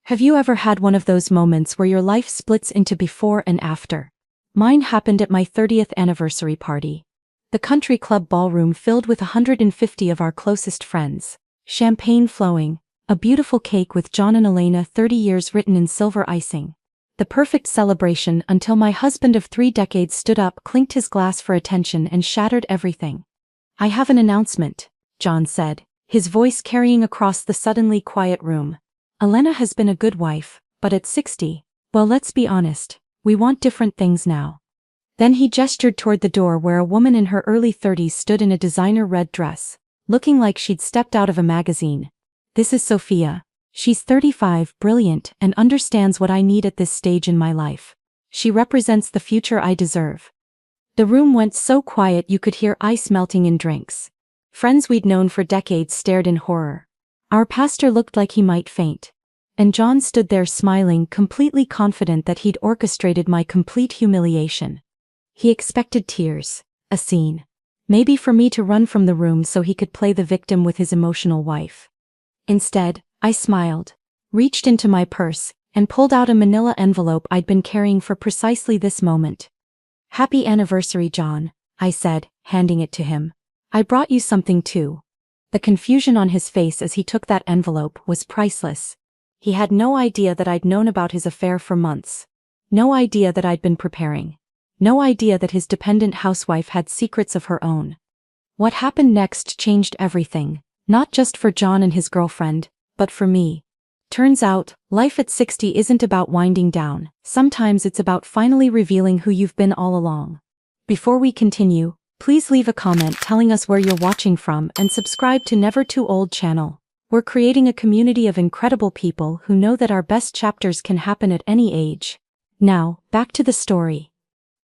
Have you ever had one of those moments where your life splits into before and after? Mine happened at my 30th anniversary party. The country club ballroom filled with 150 of our closest friends. Champagne flowing, a beautiful cake with John and Elena 30 years written in silver icing. The perfect celebration until my husband of 3 decades stood up, clinked his glass for attention and shattered everything. "I have an announcement," John said, his voice carrying across the suddenly quiet room. "Elena has been a good wife, but at 60, well, let's be honest, we want different things now." Then he gestured toward the door where a woman in her early 30s stood in a designer red dress, looking like she'd stepped out of a magazine. "This is Sophia. She's 35, brilliant, and understands what I need at this stage in my life. She represents the future I deserve." The room went so quiet you could hear ice melting in drinks. Friends we'd known for decades stared in horror. Our pastor looked like he might faint. And John stood there smiling, completely confident that he'd orchestrated my complete humiliation. He expected tears, a scene. Maybe for me to run from the room so he could play the victim with his emotional wife. Instead, I smiled, reached into my purse, and pulled out a manila envelope I'd been carrying for precisely this moment. "Happy anniversary, John," I said, handing it to him. "I brought you something too." The confusion on his face as he took that envelope was priceless. He had no idea that I'd known about his affair for months. No idea that I'd been preparing. No idea that his dependent housewife had secrets of her own. What happened next changed everything, not just for John and his girlfriend, but for me. Turns out, life at 60 isn't about winding down. Sometimes it's about finally revealing who you've been all along. Before we continue, please leave a comment telling us where you're watching from and subscribe to Never Too Old channel. We're creating a community of incredible people who know that our best chapters can happen at any age. Now, back to the story.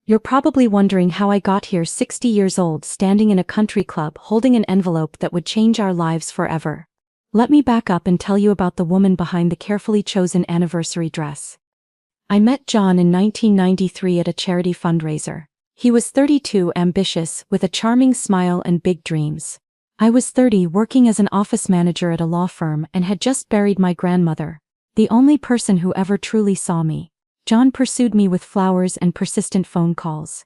You're probably wondering how I got here 60 years old standing in a country club holding an envelope that would change our lives forever. Let me back up and tell you about the woman behind the carefully chosen anniversary dress. I met John in 1993 at a charity fundraiser. He was 32, ambitious, with a charming smile and big dreams. I was 30, working as an office manager at a law firm, and had just buried my grandmother, the only person who ever truly saw me. John pursued me with flowers and persistent phone calls.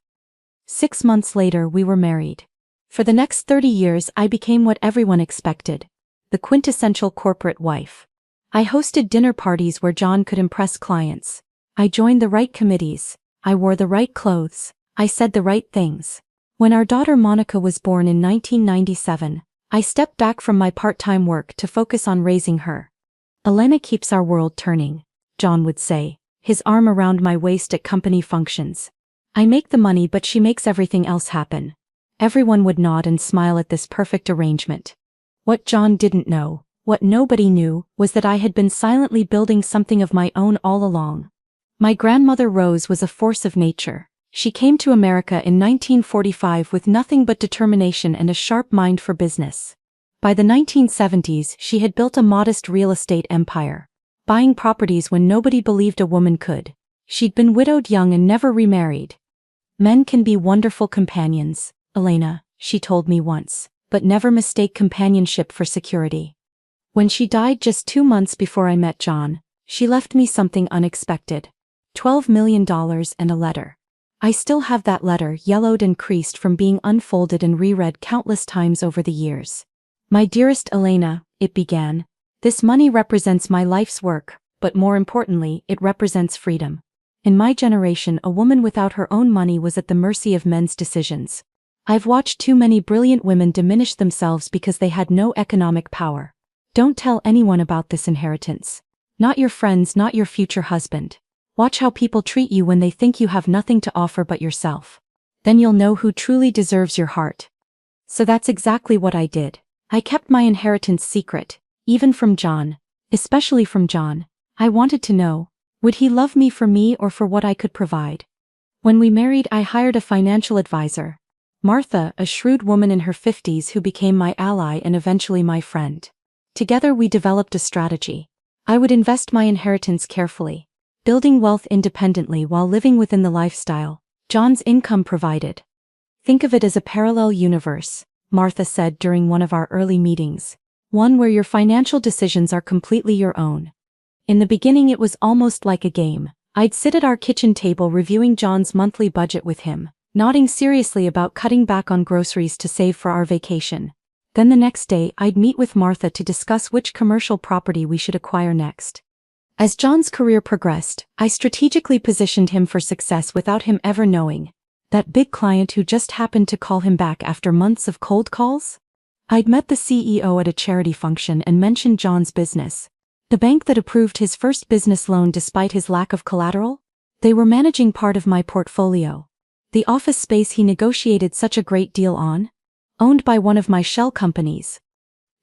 6 months later, we were married. For the next 30 years, I became what everyone expected: the quintessential corporate wife. I hosted dinner parties where John could impress clients. I joined the right committees. I wore the right clothes. I said the right things. When our daughter Monica was born in 1997, I stepped back from my part-time work to focus on raising her. "Elena keeps our world turning," John would say, his arm around my waist at company functions. "I make the money, but she makes everything else happen." Everyone would nod and smile at this perfect arrangement. What John didn't know, what nobody knew, was that I had been silently building something of my own all along. My grandmother Rose was a force of nature. She came to America in 1945 with nothing but determination and a sharp mind for business. By the 1970s, she had built a modest real estate empire, buying properties when nobody believed a woman could. She'd been widowed young and never remarried. "Men can be wonderful companions, Elena," she told me once, "but never mistake companionship for security." When she died just 2 months before I met John, she left me something unexpected: $12 million and a letter. I still have that letter, yellowed and creased from being unfolded and reread countless times over the years. "My dearest Elena," it began, "this money represents my life's work, but more importantly, it represents freedom. In my generation, a woman without her own money was at the mercy of men's decisions. I've watched too many brilliant women diminish themselves because they had no economic power. Don't tell anyone about this inheritance. Not your friends, not your future husband. Watch how people treat you when they think you have nothing to offer but yourself. Then you'll know who truly deserves your heart." So that's exactly what I did. I kept my inheritance secret, even from John, especially from John. I wanted to know, would he love me for me or for what I could provide? When we married, I hired a financial advisor, Martha, a shrewd woman in her 50s who became my ally and eventually my friend. Together we developed a strategy. I would invest my inheritance carefully, building wealth independently while living within the lifestyle John's income provided. "Think of it as a parallel universe," Martha said during one of our early meetings. "One where your financial decisions are completely your own. In the beginning it was almost like a game. I'd sit at our kitchen table reviewing John's monthly budget with him, nodding seriously about cutting back on groceries to save for our vacation. Then the next day I'd meet with Martha to discuss which commercial property we should acquire next. As John's career progressed, I strategically positioned him for success without him ever knowing. That big client who just happened to call him back after months of cold calls? I'd met the CEO at a charity function and mentioned John's business. The bank that approved his first business loan despite his lack of collateral? They were managing part of my portfolio. The office space he negotiated such a great deal on? Owned by one of my shell companies.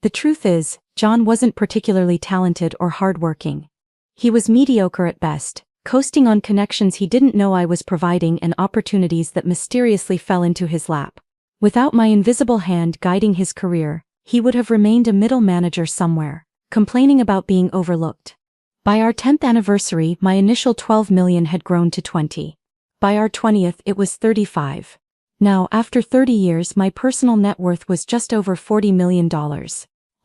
The truth is, John wasn't particularly talented or hardworking. He was mediocre at best, coasting on connections he didn't know I was providing and opportunities that mysteriously fell into his lap. Without my invisible hand guiding his career, he would have remained a middle manager somewhere, complaining about being overlooked. By our 10th anniversary, my initial $12 million had grown to 20. By our 20th, it was 35. Now, after 30 years, my personal net worth was just over $40 million.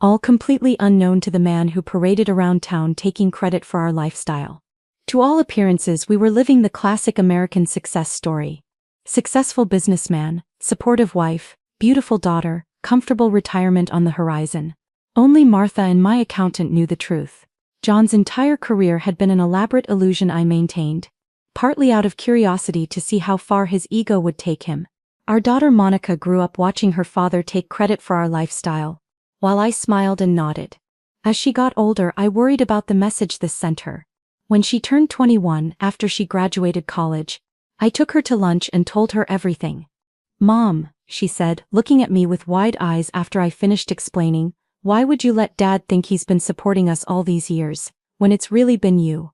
All completely unknown to the man who paraded around town taking credit for our lifestyle. To all appearances, we were living the classic American success story. Successful businessman, supportive wife, beautiful daughter, comfortable retirement on the horizon. Only Martha and my accountant knew the truth. John's entire career had been an elaborate illusion I maintained, partly out of curiosity to see how far his ego would take him. Our daughter Monica grew up watching her father take credit for our lifestyle, while I smiled and nodded. As she got older, I worried about the message this sent her. When she turned 21, after she graduated college, I took her to lunch and told her everything. "Mom," she said, looking at me with wide eyes after I finished explaining, "why would you let Dad think he's been supporting us all these years, when it's really been you?"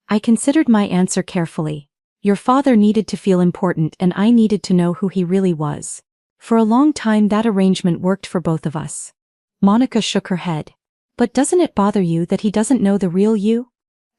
I considered my answer carefully. Your father needed to feel important and I needed to know who he really was. For a long time that arrangement worked for both of us. Monica shook her head. "But doesn't it bother you that he doesn't know the real you?"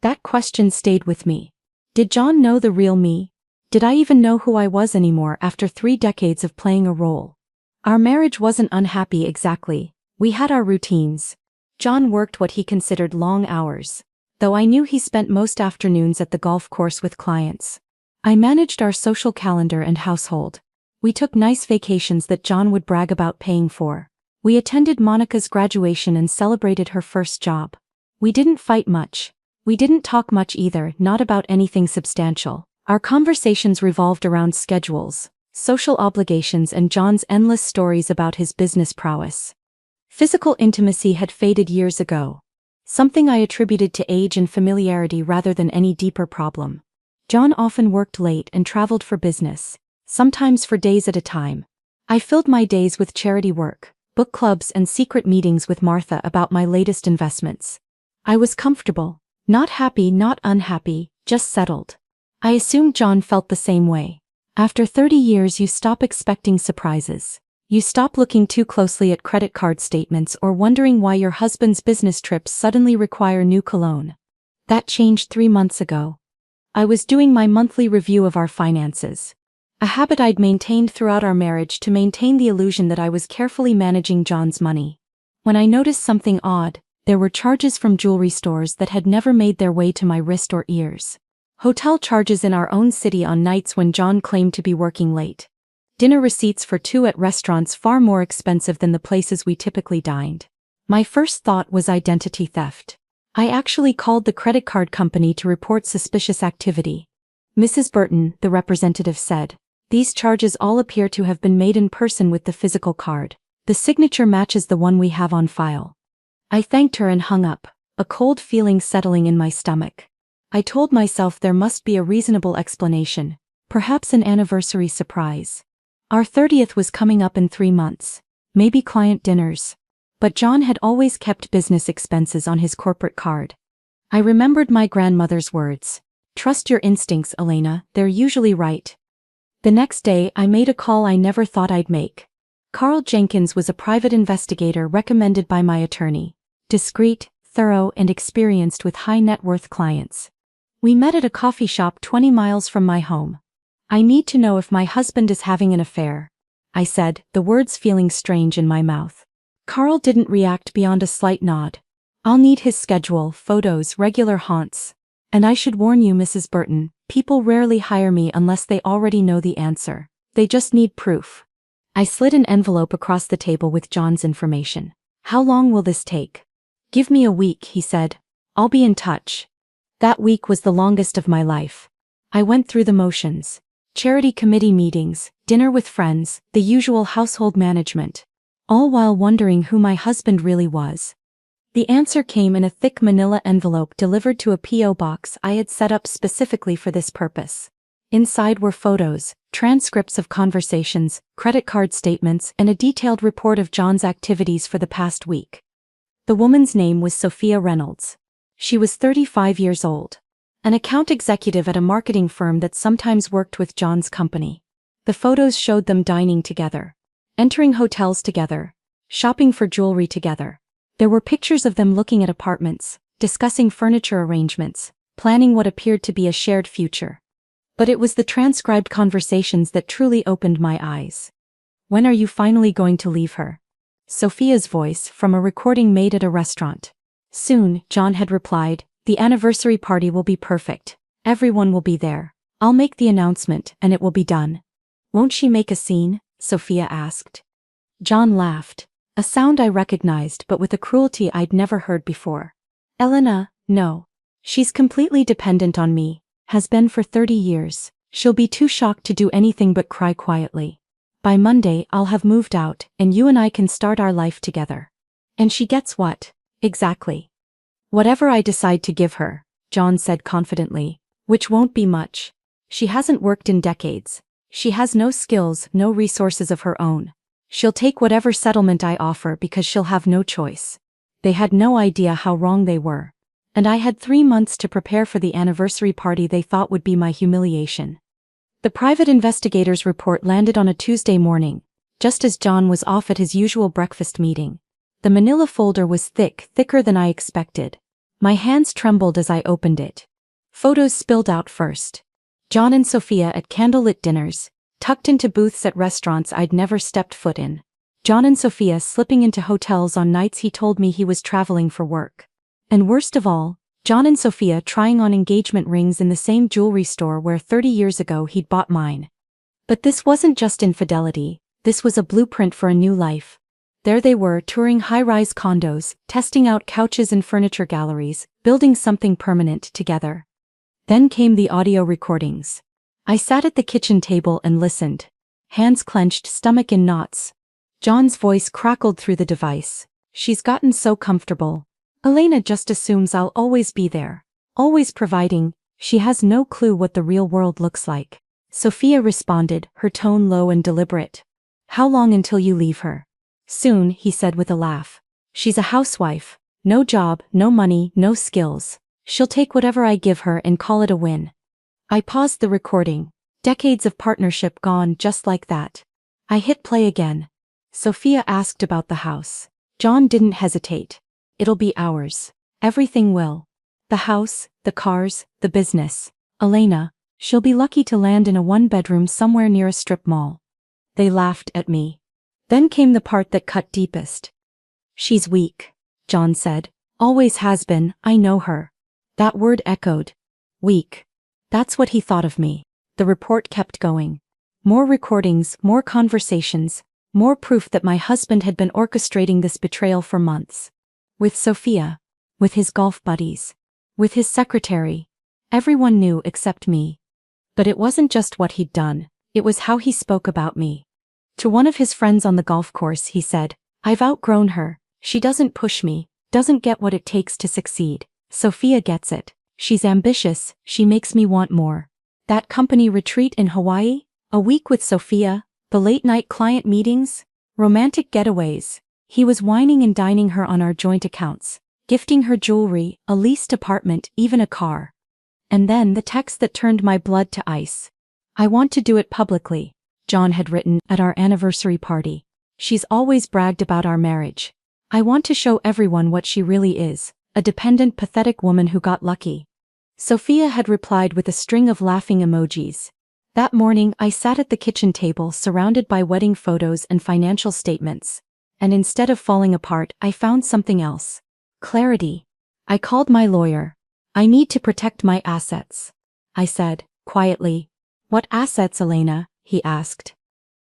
That question stayed with me. Did John know the real me? Did I even know who I was anymore after 3 decades of playing a role? Our marriage wasn't unhappy exactly. We had our routines. John worked what he considered long hours, though I knew he spent most afternoons at the golf course with clients. I managed our social calendar and household. We took nice vacations that John would brag about paying for. We attended Monica's graduation and celebrated her first job. We didn't fight much. We didn't talk much either, not about anything substantial. Our conversations revolved around schedules, social obligations and John's endless stories about his business prowess. Physical intimacy had faded years ago. Something I attributed to age and familiarity rather than any deeper problem. John often worked late and traveled for business, sometimes for days at a time. I filled my days with charity work, book clubs and secret meetings with Martha about my latest investments. I was comfortable, not happy, not unhappy, just settled. I assumed John felt the same way. After 30 years you stop expecting surprises. You stop looking too closely at credit card statements or wondering why your husband's business trips suddenly require new cologne. That changed 3 months ago. I was doing my monthly review of our finances. A habit I'd maintained throughout our marriage to maintain the illusion that I was carefully managing John's money. When I noticed something odd, there were charges from jewelry stores that had never made their way to my wrist or ears. Hotel charges in our own city on nights when John claimed to be working late. Dinner receipts for 2 at restaurants far more expensive than the places we typically dined. My first thought was identity theft. I actually called the credit card company to report suspicious activity. "Mrs. Burton," the representative said, "these charges all appear to have been made in person with the physical card. The signature matches the one we have on file." I thanked her and hung up, a cold feeling settling in my stomach. I told myself there must be a reasonable explanation, perhaps an anniversary surprise. Our 30th was coming up in 3 months, maybe client dinners. But John had always kept business expenses on his corporate card. I remembered my grandmother's words. "Trust your instincts, Elena, they're usually right." The next day I made a call I never thought I'd make. Carl Jenkins was a private investigator recommended by my attorney. Discreet, thorough, and experienced with high net worth clients. We met at a coffee shop 20 miles from my home. "I need to know if my husband is having an affair," I said, the words feeling strange in my mouth. Carl didn't react beyond a slight nod. I'll need his schedule, photos, regular haunts. And I should warn you, Mrs. Burton, people rarely hire me unless they already know the answer. They just need proof. I slid an envelope across the table with John's information. How long will this take? Give me a week, he said. I'll be in touch. That week was the longest of my life. I went through the motions. Charity committee meetings, dinner with friends, the usual household management. All while wondering who my husband really was. The answer came in a thick manila envelope delivered to a P.O. box I had set up specifically for this purpose. Inside were photos, transcripts of conversations, credit card statements, and a detailed report of John's activities for the past week. The woman's name was Sophia Reynolds. She was 35 years old. An account executive at a marketing firm that sometimes worked with John's company. The photos showed them dining together, entering hotels together, shopping for jewelry together. There were pictures of them looking at apartments, discussing furniture arrangements, planning what appeared to be a shared future. But it was the transcribed conversations that truly opened my eyes. When are you finally going to leave her? Sophia's voice from a recording made at a restaurant. Soon, John had replied, the anniversary party will be perfect. Everyone will be there. I'll make the announcement and it will be done. Won't she make a scene? Sophia asked. John laughed. A sound I recognized but with a cruelty I'd never heard before. Elena, no. She's completely dependent on me, has been for 30 years. She'll be too shocked to do anything but cry quietly. By Monday I'll have moved out and you and I can start our life together. And she gets what? Exactly. Whatever I decide to give her, John said confidently, which won't be much. She hasn't worked in decades. She has no skills, no resources of her own. She'll take whatever settlement I offer because she'll have no choice. They had no idea how wrong they were. And I had 3 months to prepare for the anniversary party they thought would be my humiliation. The private investigator's report landed on a Tuesday morning, just as John was off at his usual breakfast meeting. The manila folder was thicker than I expected. My hands trembled as I opened it. Photos spilled out first. John and Sophia at candlelit dinners, tucked into booths at restaurants I'd never stepped foot in. John and Sophia slipping into hotels on nights he told me he was traveling for work. And worst of all, John and Sophia trying on engagement rings in the same jewelry store where 30 years ago he'd bought mine. But this wasn't just infidelity, this was a blueprint for a new life. There they were, touring high-rise condos, testing out couches and furniture galleries, building something permanent together. Then came the audio recordings. I sat at the kitchen table and listened. Hands clenched, stomach in knots. John's voice crackled through the device. She's gotten so comfortable. Elena just assumes I'll always be there. Always providing. She has no clue what the real world looks like. Sophia responded, her tone low and deliberate. How long until you leave her? Soon, he said with a laugh. She's a housewife. No job, no money, no skills. She'll take whatever I give her and call it a win. I paused the recording. Decades of partnership gone just like that. I hit play again. Sophia asked about the house. John didn't hesitate. It'll be ours. Everything will. The house, the cars, the business. Elena, she'll be lucky to land in a one-bedroom somewhere near a strip mall. They laughed at me. Then came the part that cut deepest. She's weak, John said. Always has been, I know her. That word echoed. Weak. That's what he thought of me. The report kept going. More recordings, more conversations, more proof that my husband had been orchestrating this betrayal for months. With Sophia. With his golf buddies. With his secretary. Everyone knew except me. But it wasn't just what he'd done, it was how he spoke about me. To one of his friends on the golf course he said, I've outgrown her, she doesn't push me, doesn't get what it takes to succeed. Sophia gets it. She's ambitious, she makes me want more. That company retreat in Hawaii? A week with Sophia? The late-night client meetings? Romantic getaways? He was wining and dining her on our joint accounts, gifting her jewelry, a leased apartment, even a car. And then the text that turned my blood to ice. I want to do it publicly, John had written at our anniversary party. She's always bragged about our marriage. I want to show everyone what she really is, a dependent, pathetic woman who got lucky. Sophia had replied with a string of laughing emojis. That morning I sat at the kitchen table surrounded by wedding photos and financial statements. And instead of falling apart, I found something else. Clarity. I called my lawyer. I need to protect my assets. I said, quietly. What assets, Elena? He asked.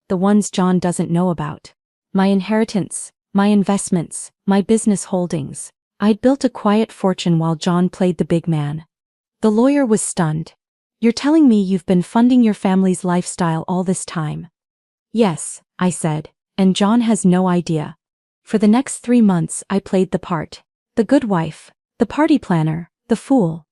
The ones John doesn't know about. My inheritance, my investments, my business holdings. I'd built a quiet fortune while John played the big man. The lawyer was stunned. You're telling me you've been funding your family's lifestyle all this time? Yes, I said, and John has no idea. For the next 3 months I played the part. The good wife, the party planner, the fool.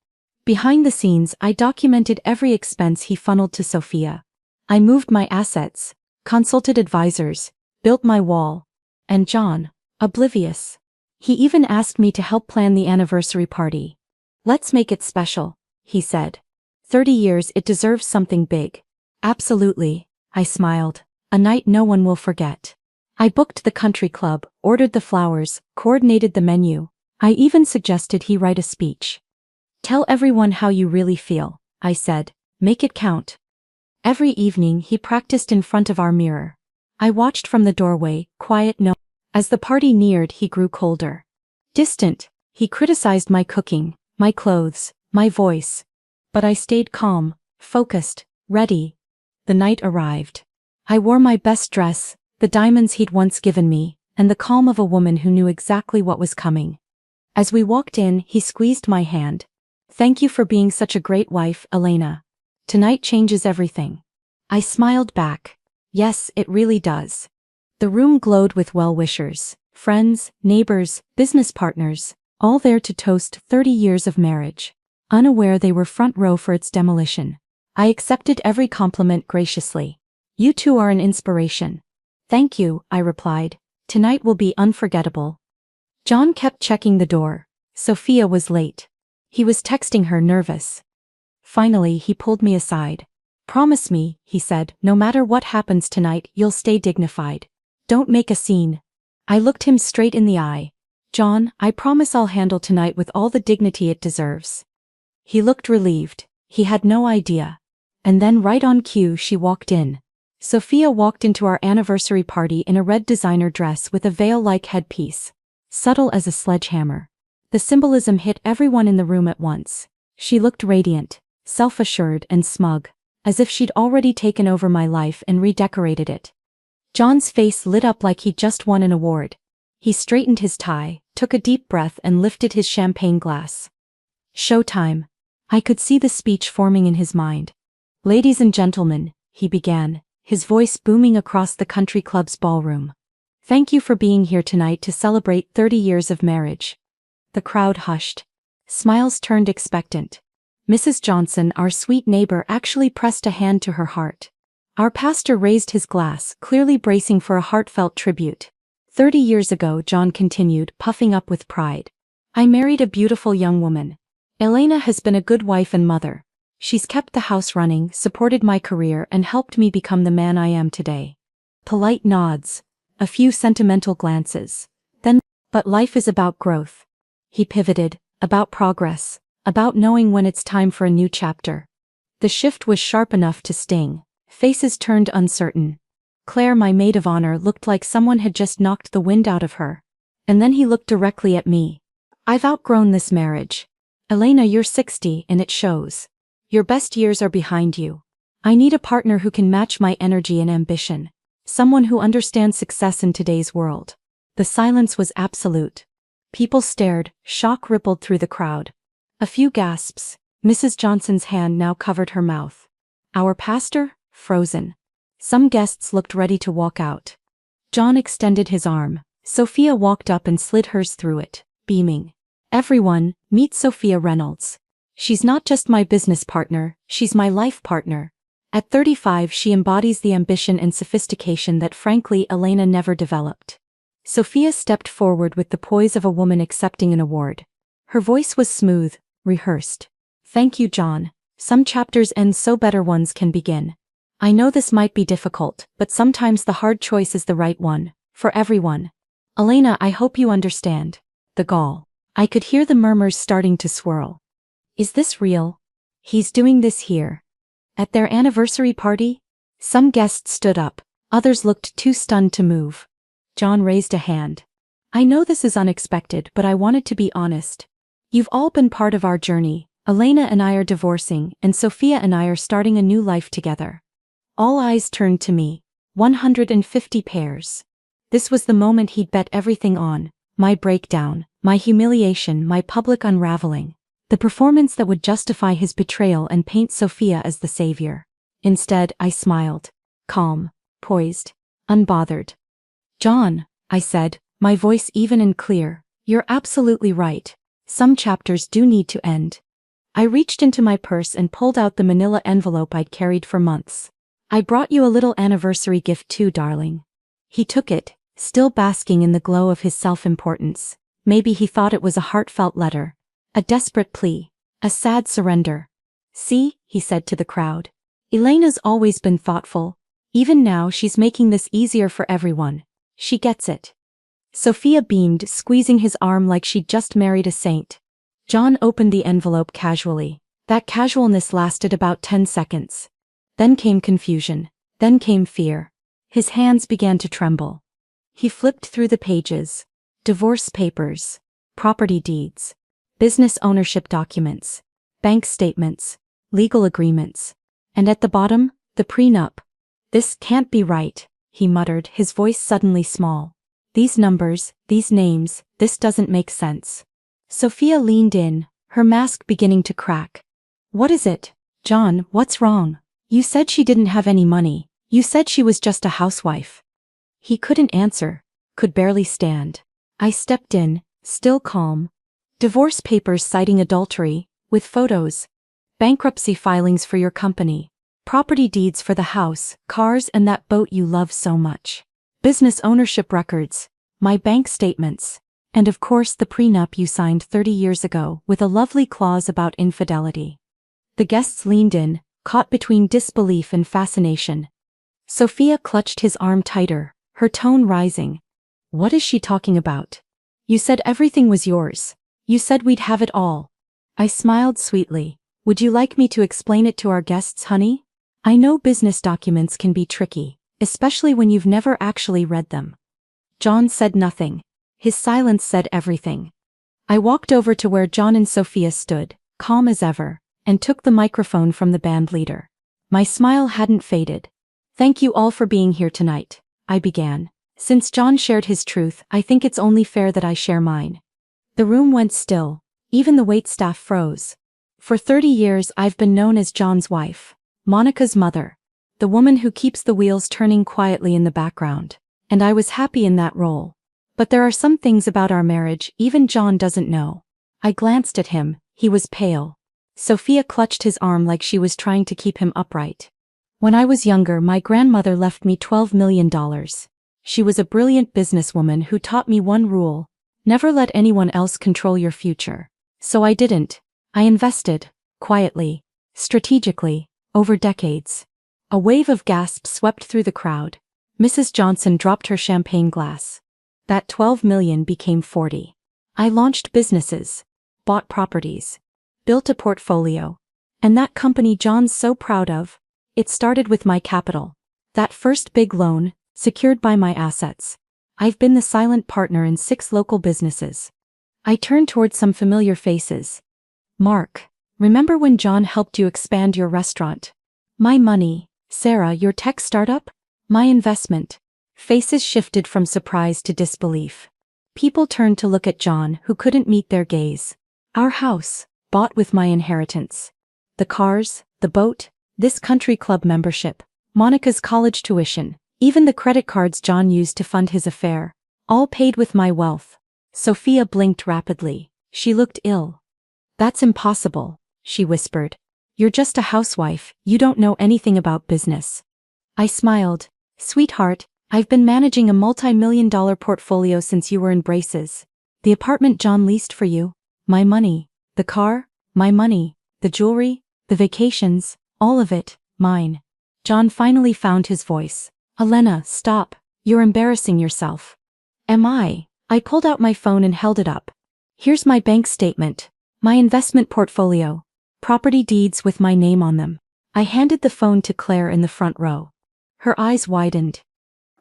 Behind the scenes I documented every expense he funneled to Sophia. I moved my assets, consulted advisors, built my wall. And John, oblivious. He even asked me to help plan the anniversary party. Let's make it special, he said. 30 years, it deserves something big. Absolutely, I smiled. A night no one will forget. I booked the country club, ordered the flowers, coordinated the menu. I even suggested he write a speech. Tell everyone how you really feel, I said. Make it count. Every evening he practiced in front of our mirror. I watched from the doorway, quiet no. As the party neared, he grew colder. Distant. He criticized my cooking, my clothes, my voice. But I stayed calm, focused, ready. The night arrived. I wore my best dress, the diamonds he'd once given me, and the calm of a woman who knew exactly what was coming. As we walked in, he squeezed my hand. Thank you for being such a great wife, Elena. Tonight changes everything. I smiled back. Yes, it really does. The room glowed with well-wishers, friends, neighbors, business partners, all there to toast 30 years of marriage. Unaware they were front row for its demolition. I accepted every compliment graciously. You two are an inspiration. Thank you, I replied. Tonight will be unforgettable. John kept checking the door. Sophia was late. He was texting her, nervous. Finally, he pulled me aside. Promise me, he said, no matter what happens tonight, you'll stay dignified. Don't make a scene. I looked him straight in the eye. John, I promise I'll handle tonight with all the dignity it deserves. He looked relieved. He had no idea. And then right on cue she walked in. Sophia walked into our anniversary party in a red designer dress with a veil-like headpiece. Subtle as a sledgehammer. The symbolism hit everyone in the room at once. She looked radiant, self-assured and smug, as if she'd already taken over my life and redecorated it. John's face lit up like he'd just won an award. He straightened his tie, took a deep breath and lifted his champagne glass. Showtime. I could see the speech forming in his mind. Ladies and gentlemen, he began, his voice booming across the country club's ballroom. Thank you for being here tonight to celebrate 30 years of marriage. The crowd hushed. Smiles turned expectant. Mrs. Johnson, our sweet neighbor, actually pressed a hand to her heart. Our pastor raised his glass, clearly bracing for a heartfelt tribute. 30 years ago, John continued, puffing up with pride. I married a beautiful young woman. Elena has been a good wife and mother. She's kept the house running, supported my career and helped me become the man I am today. Polite nods. A few sentimental glances. Then, but life is about growth. He pivoted, about progress, about knowing when it's time for a new chapter. The shift was sharp enough to sting. Faces turned uncertain. Claire, my maid of honor, looked like someone had just knocked the wind out of her. And then he looked directly at me. I've outgrown this marriage. Elena, you're 60 and it shows. Your best years are behind you. I need a partner who can match my energy and ambition. Someone who understands success in today's world. The silence was absolute. People stared, shock rippled through the crowd. A few gasps. Mrs. Johnson's hand now covered her mouth. Our pastor? Frozen. Some guests looked ready to walk out. John extended his arm. Sophia walked up and slid hers through it, beaming. Everyone, meet Sophia Reynolds. She's not just my business partner, she's my life partner. At 35 she embodies the ambition and sophistication that frankly Elena never developed. Sophia stepped forward with the poise of a woman accepting an award. Her voice was smooth, rehearsed. Thank you, John. Some chapters end so better ones can begin. I know this might be difficult, but sometimes the hard choice is the right one, for everyone. Elena, I hope you understand. The gall. I could hear the murmurs starting to swirl. Is this real? He's doing this here. At their anniversary party? Some guests stood up, others looked too stunned to move. John raised a hand. I know this is unexpected, but I wanted to be honest. You've all been part of our journey. Elena and I are divorcing, and Sophia and I are starting a new life together. All eyes turned to me. 150 pairs. This was the moment he'd bet everything on. My breakdown, my humiliation, my public unraveling. The performance that would justify his betrayal and paint Sophia as the savior. Instead, I smiled. Calm, poised, unbothered. John, I said, my voice even and clear, you're absolutely right. Some chapters do need to end. I reached into my purse and pulled out the manila envelope I'd carried for months. I brought you a little anniversary gift too, darling. He took it, still basking in the glow of his self-importance. Maybe he thought it was a heartfelt letter. A desperate plea. A sad surrender. See, he said to the crowd. Elena's always been thoughtful. Even now she's making this easier for everyone. She gets it. Sophia beamed, squeezing his arm like she'd just married a saint. John opened the envelope casually. That casualness lasted about 10 seconds. Then came confusion. Then came fear. His hands began to tremble. He flipped through the pages. Divorce papers. Property deeds. Business ownership documents. Bank statements. Legal agreements. And at the bottom, the prenup. This can't be right, he muttered, his voice suddenly small. These numbers, these names, this doesn't make sense. Sophia leaned in, her mask beginning to crack. What is it? John, what's wrong? You said she didn't have any money. You said she was just a housewife. He couldn't answer, could barely stand. I stepped in, still calm. Divorce papers citing adultery, with photos. Bankruptcy filings for your company. Property deeds for the house, cars, and that boat you love so much. Business ownership records. My bank statements. And of course the prenup you signed 30 years ago with a lovely clause about infidelity. The guests leaned in, caught between disbelief and fascination. Sophia clutched his arm tighter, her tone rising. What is she talking about? You said everything was yours. You said we'd have it all. I smiled sweetly. Would you like me to explain it to our guests, honey? I know business documents can be tricky, especially when you've never actually read them. John said nothing. His silence said everything. I walked over to where John and Sophia stood, calm as ever, and took the microphone from the band leader. My smile hadn't faded. Thank you all for being here tonight, I began. Since John shared his truth, I think it's only fair that I share mine. The room went still. Even the waitstaff froze. For 30 years I've been known as John's wife, Monica's mother, the woman who keeps the wheels turning quietly in the background. And I was happy in that role. But there are some things about our marriage even John doesn't know. I glanced at him, he was pale. Sophia clutched his arm like she was trying to keep him upright. When I was younger, my grandmother left me $12 million. She was a brilliant businesswoman who taught me one rule: never let anyone else control your future. So I didn't. I invested, quietly, strategically, over decades. A wave of gasps swept through the crowd. Mrs. Johnson dropped her champagne glass. That 12 million became 40. I launched businesses, bought properties, built a portfolio. And that company John's so proud of, it started with my capital. That first big loan, secured by my assets. I've been the silent partner in 6 local businesses. I turned toward some familiar faces. Mark, remember when John helped you expand your restaurant? My money. Sarah, your tech startup? My investment. Faces shifted from surprise to disbelief. People turned to look at John, who couldn't meet their gaze. Our house, bought with my inheritance. The cars, the boat, this country club membership, Monica's college tuition, even the credit cards John used to fund his affair, all paid with my wealth. Sophia blinked rapidly. She looked ill. That's impossible, she whispered. You're just a housewife, you don't know anything about business. I smiled. Sweetheart, I've been managing a multi-million-dollar portfolio since you were in braces. The apartment John leased for you, my money. The car, my money. The jewelry, the vacations, all of it, mine. John finally found his voice. Elena, stop. You're embarrassing yourself. Am I? I pulled out my phone and held it up. Here's my bank statement. My investment portfolio. Property deeds with my name on them. I handed the phone to Claire in the front row. Her eyes widened.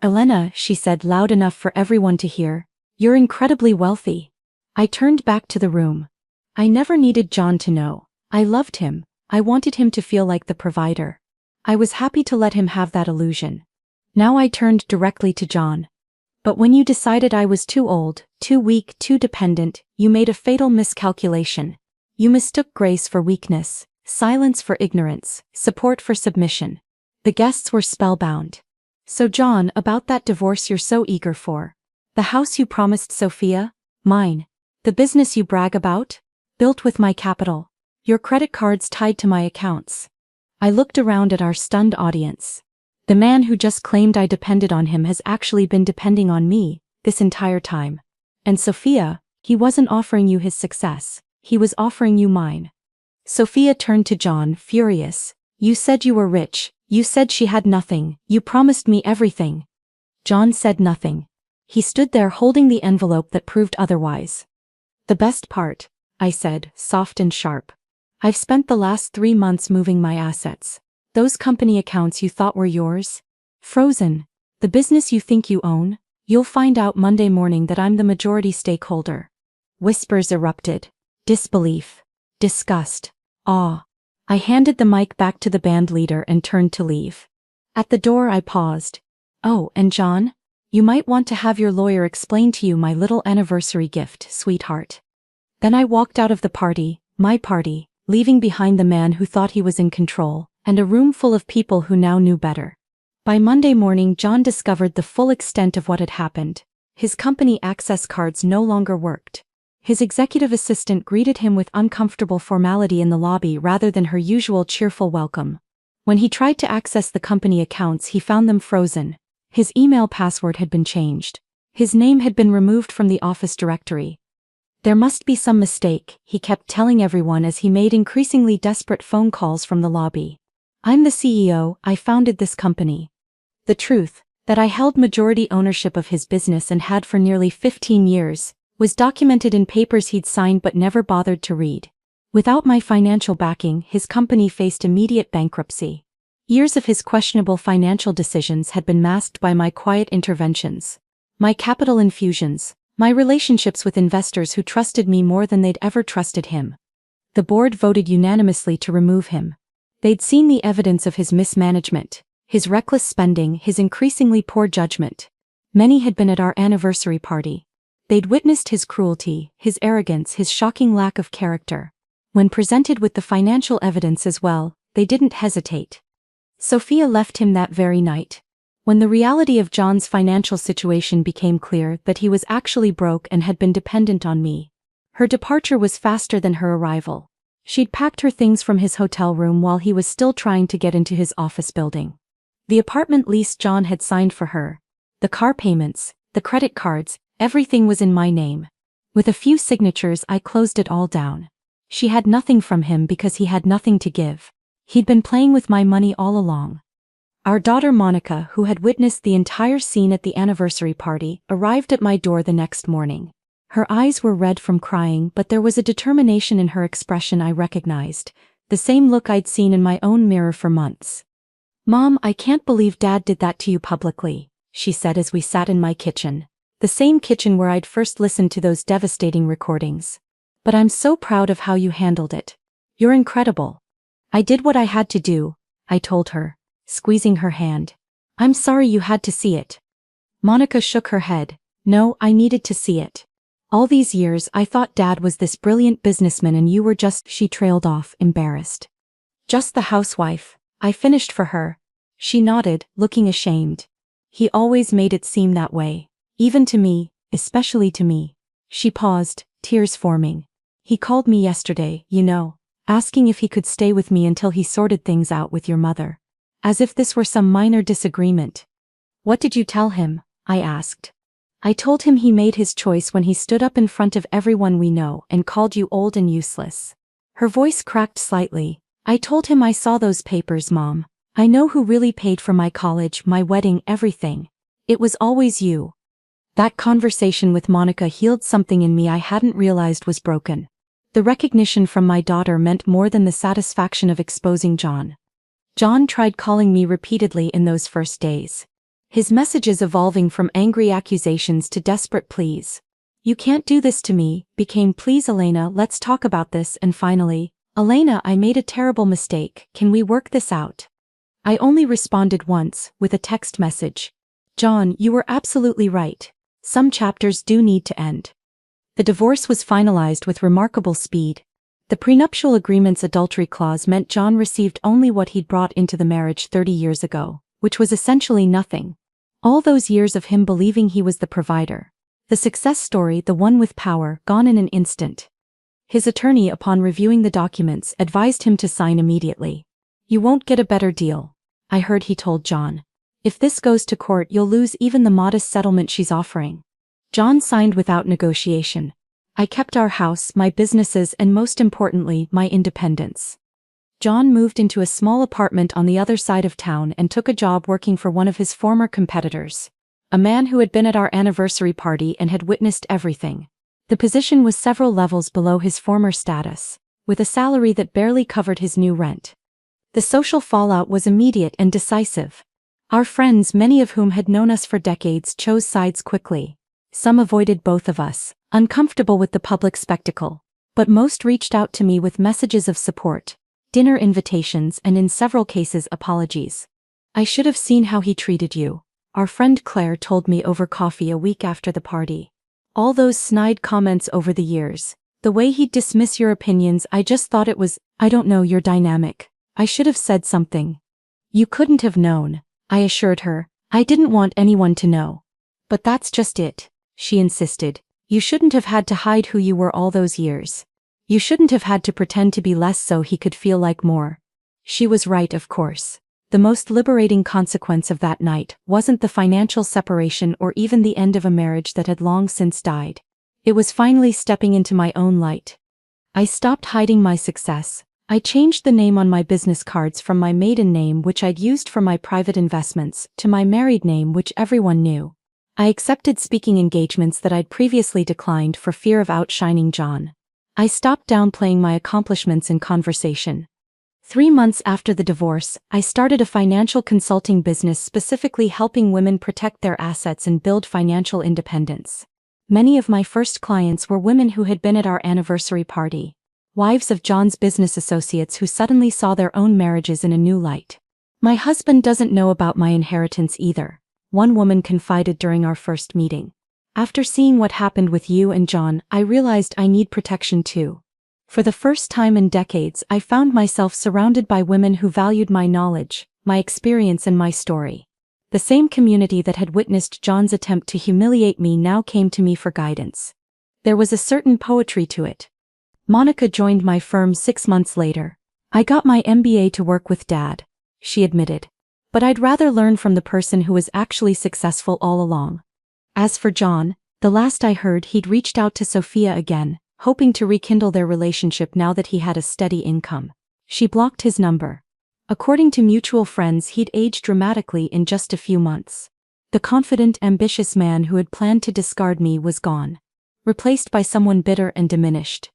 Elena, she said loud enough for everyone to hear, You're incredibly wealthy. I turned back to the room. I never needed John to know. I loved him. I wanted him to feel like the provider. I was happy to let him have that illusion. Now I turned directly to John. But when you decided I was too old, too weak, too dependent, you made a fatal miscalculation. You mistook grace for weakness, silence for ignorance, support for submission. The guests were spellbound. So John, about that divorce you're so eager for. The house you promised Sophia? Mine. The business you brag about? Built with my capital. Your credit cards tied to my accounts. I looked around at our stunned audience. The man who just claimed I depended on him has actually been depending on me this entire time. And Sophia, he wasn't offering you his success, he was offering you mine. Sophia turned to John, furious. You said you were rich, you said she had nothing, you promised me everything. John said nothing. He stood there holding the envelope that proved otherwise. The best part, I said, soft and sharp. I've spent the last 3 months moving my assets. Those company accounts you thought were yours? Frozen. The business you think you own? You'll find out Monday morning that I'm the majority stakeholder. Whispers erupted. Disbelief. Disgust. Awe. I handed the mic back to the band leader and turned to leave. At the door I paused. Oh, and John? You might want to have your lawyer explain to you my little anniversary gift, sweetheart. Then I walked out of the party, my party, leaving behind the man who thought he was in control, and a room full of people who now knew better. By Monday morning, John discovered the full extent of what had happened. His company access cards no longer worked. His executive assistant greeted him with uncomfortable formality in the lobby rather than her usual cheerful welcome. When he tried to access the company accounts, he found them frozen. His email password had been changed. His name had been removed from the office directory. There must be some mistake, he kept telling everyone as he made increasingly desperate phone calls from the lobby. I'm the CEO, I founded this company. The truth, that I held majority ownership of his business and had for nearly 15 years, was documented in papers he'd signed but never bothered to read. Without my financial backing, his company faced immediate bankruptcy. Years of his questionable financial decisions had been masked by my quiet interventions. My capital infusions, my relationships with investors who trusted me more than they'd ever trusted him. The board voted unanimously to remove him. They'd seen the evidence of his mismanagement, his reckless spending, his increasingly poor judgment. Many had been at our anniversary party. They'd witnessed his cruelty, his arrogance, his shocking lack of character. When presented with the financial evidence as well, they didn't hesitate. Sophia left him that very night. When the reality of John's financial situation became clear, that he was actually broke and had been dependent on me, her departure was faster than her arrival. She'd packed her things from his hotel room while he was still trying to get into his office building. The apartment lease John had signed for her, the car payments, the credit cards, everything was in my name. With a few signatures, I closed it all down. She had nothing from him because he had nothing to give. He'd been playing with my money all along. Our daughter Monica, who had witnessed the entire scene at the anniversary party, arrived at my door the next morning. Her eyes were red from crying, but there was a determination in her expression I recognized, the same look I'd seen in my own mirror for months. Mom, I can't believe Dad did that to you publicly, she said as we sat in my kitchen. The same kitchen where I'd first listened to those devastating recordings. But I'm so proud of how you handled it. You're incredible. I did what I had to do, I told her, squeezing her hand. I'm sorry you had to see it. Monica shook her head. No, I needed to see it. All these years I thought Dad was this brilliant businessman and you were just, she trailed off, embarrassed. Just the housewife. I finished for her. She nodded, looking ashamed. He always made it seem that way. Even to me, especially to me. She paused, tears forming. He called me yesterday, you know, asking if he could stay with me until he sorted things out with your mother. As if this were some minor disagreement. What did you tell him? I asked. I told him he made his choice when he stood up in front of everyone we know and called you old and useless. Her voice cracked slightly. I told him I saw those papers, Mom. I know who really paid for my college, my wedding, everything. It was always you. That conversation with Monica healed something in me I hadn't realized was broken. The recognition from my daughter meant more than the satisfaction of exposing John. John tried calling me repeatedly in those first days. His messages evolving from angry accusations to desperate pleas. "You can't do this to me," became "Please Elena, let's talk about this," and finally, "Elena, I made a terrible mistake, can we work this out?" I only responded once, with a text message. "John, you were absolutely right. Some chapters do need to end." The divorce was finalized with remarkable speed. The prenuptial agreement's adultery clause meant John received only what he'd brought into the marriage 30 years ago, which was essentially nothing. All those years of him believing he was the provider. The success story, the one with power, gone in an instant. His attorney, upon reviewing the documents, advised him to sign immediately. "You won't get a better deal," I heard he told John. "If this goes to court, you'll lose even the modest settlement she's offering." John signed without negotiation. I kept our house, my businesses, and most importantly, my independence. John moved into a small apartment on the other side of town and took a job working for one of his former competitors. A man who had been at our anniversary party and had witnessed everything. The position was several levels below his former status, with a salary that barely covered his new rent. The social fallout was immediate and decisive. Our friends, many of whom had known us for decades, chose sides quickly. Some avoided both of us, uncomfortable with the public spectacle, but most reached out to me with messages of support, dinner invitations, and in several cases apologies. "I should have seen how he treated you," our friend Claire told me over coffee a week after the party. "All those snide comments over the years, the way he'd dismiss your opinions, I just thought it was, I don't know, you're dynamic. I should have said something." "You couldn't have known," I assured her. "I didn't want anyone to know." "But that's just it," she insisted. "You shouldn't have had to hide who you were all those years. You shouldn't have had to pretend to be less so he could feel like more." She was right, of course. The most liberating consequence of that night wasn't the financial separation or even the end of a marriage that had long since died. It was finally stepping into my own light. I stopped hiding my success. I changed the name on my business cards from my maiden name, which I'd used for my private investments, to my married name, which everyone knew. I accepted speaking engagements that I'd previously declined for fear of outshining John. I stopped downplaying my accomplishments in conversation. 3 months after the divorce, I started a financial consulting business specifically helping women protect their assets and build financial independence. Many of my first clients were women who had been at our anniversary party, wives of John's business associates who suddenly saw their own marriages in a new light. "My husband doesn't know about my inheritance either," one woman confided during our first meeting. "After seeing what happened with you and John, I realized I need protection too." For the first time in decades, I found myself surrounded by women who valued my knowledge, my experience, and my story. The same community that had witnessed John's attempt to humiliate me now came to me for guidance. There was a certain poetry to it. "Monica joined my firm 6 months later. I got my MBA to work with Dad," she admitted. "But I'd rather learn from the person who was actually successful all along." As for John, the last I heard, he'd reached out to Sophia again, hoping to rekindle their relationship now that he had a steady income. She blocked his number. According to mutual friends, he'd aged dramatically in just a few months. The confident, ambitious man who had planned to discard me was gone, replaced by someone bitter and diminished.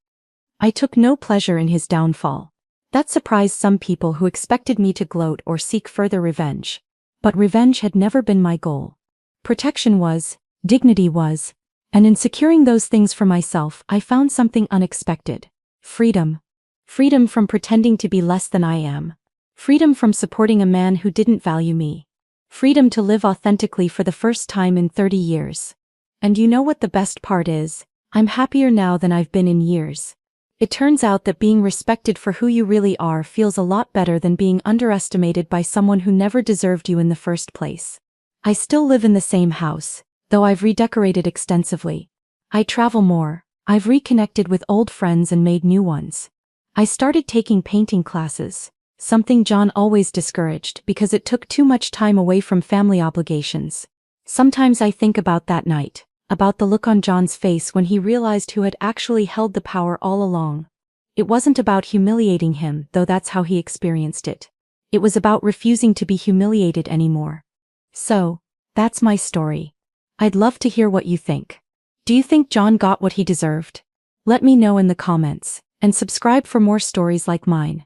I took no pleasure in his downfall. That surprised some people who expected me to gloat or seek further revenge. But revenge had never been my goal. Protection was, dignity was, and in securing those things for myself, I found something unexpected. Freedom. Freedom from pretending to be less than I am. Freedom from supporting a man who didn't value me. Freedom to live authentically for the first time in 30 years. And you know what the best part is? I'm happier now than I've been in years. It turns out that being respected for who you really are feels a lot better than being underestimated by someone who never deserved you in the first place. I still live in the same house, though I've redecorated extensively. I travel more. I've reconnected with old friends and made new ones. I started taking painting classes, something John always discouraged because it took too much time away from family obligations. Sometimes I think about that night, about the look on John's face when he realized who had actually held the power all along. It wasn't about humiliating him, though that's how he experienced it. It was about refusing to be humiliated anymore. So, that's my story. I'd love to hear what you think. Do you think John got what he deserved? Let me know in the comments, and subscribe for more stories like mine.